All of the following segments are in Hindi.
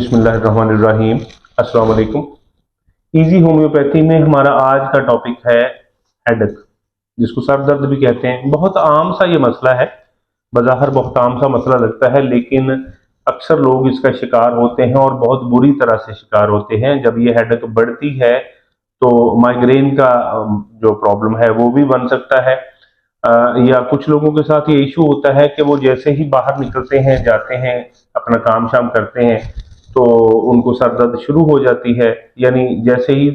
बिस्मिल्लाहिर्रहमानिर्रहीम। अस्सलाम वालेकुम। इजी होम्योपैथी में हमारा आज का टॉपिक है हेडेक, जिसको सर दर्द भी कहते हैं। बहुत आम सा ये मसला है, बज़ाहिर बहुत आम सा मसला लगता है, लेकिन अक्सर लोग इसका शिकार होते हैं और बहुत बुरी तरह से शिकार होते हैं। जब ये हेडेक बढ़ती है तो माइग्रेन का जो प्रॉब्लम है वो भी बन सकता है। या कुछ लोगों के साथ ये इशू होता है कि वो जैसे ही बाहर निकलते हैं, जाते हैं, अपना काम शाम करते हैं, तो उनको सर दर्द शुरू हो जाती है। यानी जैसे ही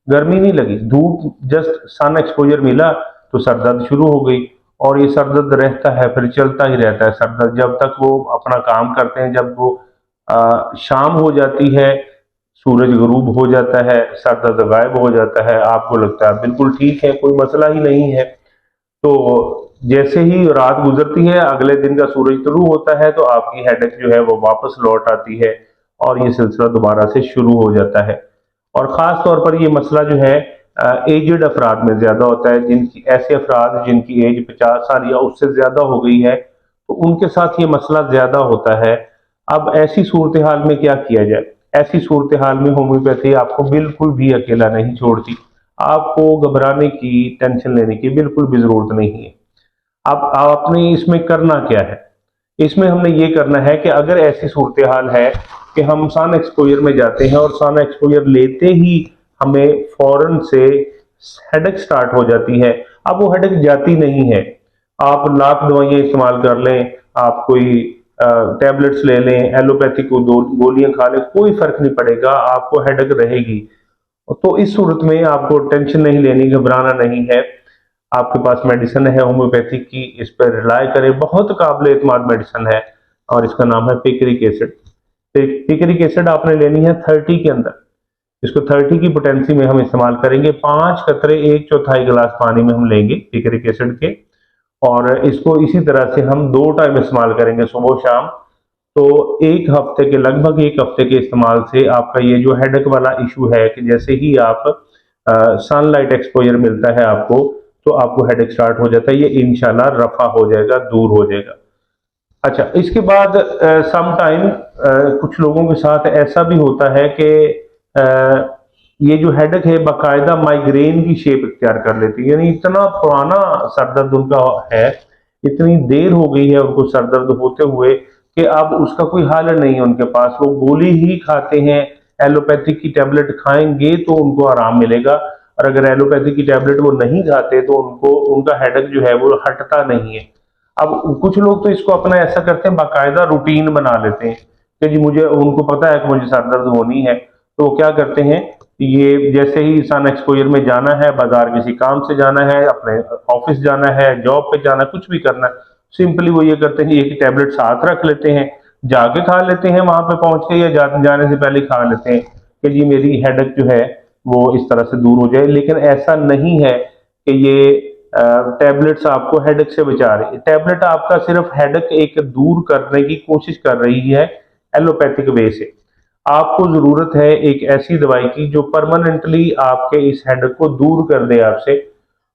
गर्मी नहीं लगी, धूप जस्ट सन एक्सपोजर मिला तो सर दर्द शुरू हो गई। और ये सर दर्द रहता है, फिर चलता ही रहता है सर दर्द जब तक वो अपना काम करते हैं। जब वो शाम हो जाती है, सूरज गरूब हो जाता है, सर दर्द गायब हो जाता है, आपको लगता है बिल्कुल ठीक है, कोई मसला ही नहीं है। तो जैसे ही रात गुजरती है, अगले दिन का सूरज तुलू होता है, तो आपकी हेडेक जो है वो वापस लौट आती है और ये सिलसिला दोबारा से शुरू हो जाता है। और ख़ास तौर पर ये मसला जो है एजड अफराद में ज़्यादा होता है। जिनकी ऐसे अफराद जिनकी एज 50 साल या उससे ज़्यादा हो गई है, तो उनके साथ ये मसला ज़्यादा होता है। अब ऐसी सूरत हाल में क्या किया जाए? ऐसी सूरत हाल में होम्योपैथी आपको बिल्कुल भी अकेला नहीं छोड़ती। आपको घबराने की, टेंशन लेने की बिल्कुल भी ज़रूरत नहीं है। अब आपने इसमें करना क्या है? इसमें हमने ये करना है कि अगर ऐसी सूरत हाल है कि हम सन एक्सपोजर में जाते हैं और सन एक्सपोजर लेते ही हमें फौरन से हेडेक स्टार्ट हो जाती है। अब वो हेडेक जाती नहीं है, आप लाख दवाइयाँ इस्तेमाल कर लें, आप कोई टैबलेट्स ले लें, एलोपैथी को 2 गोलियां खा लें, कोई फर्क नहीं पड़ेगा, आपको हेडेक रहेगी। तो इस सूरत में आपको टेंशन नहीं लेनी, घबराना नहीं है। आपके पास मेडिसिन है होम्योपैथी की, इस पर रिलाय करें। बहुत काबिल एतमाद मेडिसिन है और इसका नाम है पिक्रिक एसिड। पिक्रिक एसिड आपने लेनी है 30 के अंदर। इसको 30 की पोटेंसी में हम इस्तेमाल करेंगे। 5 कतरे 1/4 गिलास पानी में हम लेंगे पिक्रिक एसिड के, और इसको इसी तरह से हम 2 टाइम इस्तेमाल करेंगे, सुबह शाम। तो एक हफ्ते के, लगभग एक हफ्ते के इस्तेमाल से आपका ये जो हेडेक वाला इशू है कि जैसे ही आप सनलाइट एक्सपोजर मिलता है आपको, तो आपको हेडेक स्टार्ट हो जाता है, ये इंशाल्लाह रफा हो जाएगा, दूर हो जाएगा। अच्छा, इसके बाद सम टाइम कुछ लोगों के साथ ऐसा भी होता है कि ये जो हेडेक है बाकायदा माइग्रेन की शेप इख्तियार कर लेती है। यानी इतना पुराना सरदर्द उनका है, इतनी देर हो गई है उनको सरदर्द होते हुए कि अब उसका कोई हल नहीं है उनके पास। वो गोली ही खाते हैं, एलोपैथिक की टैबलेट खाएंगे तो उनको आराम मिलेगा, और अगर एलोपैथी की टैबलेट वो नहीं खाते तो उनको, उनका हेडेक जो है वो हटता नहीं है। अब कुछ लोग तो इसको अपना ऐसा करते हैं, बाकायदा रूटीन बना लेते हैं कि जी मुझे, उनको पता है कि मुझे सर दर्द होनी है, तो वो क्या करते हैं, ये जैसे ही सन एक्सपोजर में जाना है, बाजार किसी काम से जाना है, अपने ऑफिस जाना है, जॉब पे जाना है, कुछ भी करना है, सिंपली वो ये करते हैं, एक टैबलेट साथ रख लेते हैं, जाके खा लेते हैं, वहां पे पहुंच के या जाने से पहले खा लेते हैं कि जी मेरी हेडेक जो है वो इस तरह से दूर हो जाए। लेकिन ऐसा नहीं है कि ये टैबलेट्स आपको हेडेक से बचा रही है। टैबलेट आपका सिर्फ हेडेक एक दूर करने की कोशिश कर रही है एलोपैथिक वे से। आपको जरूरत है एक ऐसी दवाई की जो परमानेंटली आपके इस हेडेक को दूर कर दे आपसे,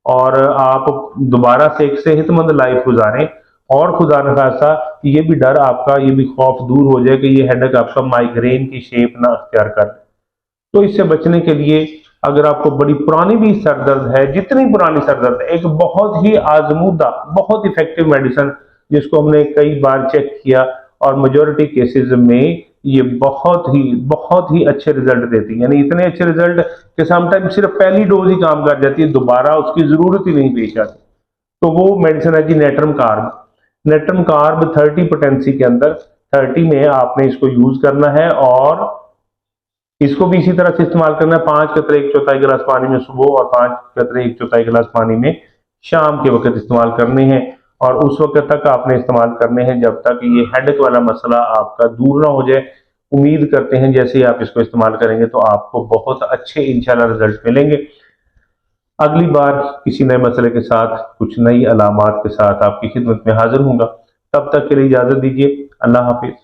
और आप दोबारा से एक सेहतमंद लाइफ गुजारें। और खुदा न खासा ये भी डर आपका, ये भी खौफ दूर हो जाए कि ये हेडेक आपका माइग्रेन की शेप ना अख्तियार कर। तो इससे बचने के लिए, अगर आपको बड़ी पुरानी भी सरदर्द है, जितनी पुरानी सरदर्द है, एक बहुत ही आजमूदा, बहुत इफेक्टिव मेडिसिन जिसको हमने कई बार चेक किया और मेजॉरिटी केसेस में ये बहुत ही अच्छे रिजल्ट देती है। यानी इतने अच्छे रिजल्ट कि समटाइम सिर्फ पहली डोज ही काम कर जाती है, दोबारा उसकी जरूरत ही नहीं पेश आती। तो वो मेडिसिन है जी natrum carb. Natrum carb 30 potency के अंदर, 30 में आपने इसको यूज करना है, और इसको भी इसी तरह से इस्तेमाल करना है। 5 कतरे 1/4 गिलास पानी में सुबह और 5 कतरे 1/4 गिलास पानी में शाम के वक्त इस्तेमाल करने हैं, और उस वक्त तक आपने इस्तेमाल करने हैं जब तक ये हेडेक वाला मसला आपका दूर ना हो जाए। उम्मीद करते हैं जैसे ही आप इसको इस्तेमाल करेंगे तो आपको बहुत अच्छे इंशाल्लाह रिजल्ट मिलेंगे। अगली बार किसी नए मसले के साथ, कुछ नई अलामात के साथ आपकी खिदमत में हाजिर हूँगा। तब तक के लिए इजाज़त दीजिए। अल्लाह हाफिज।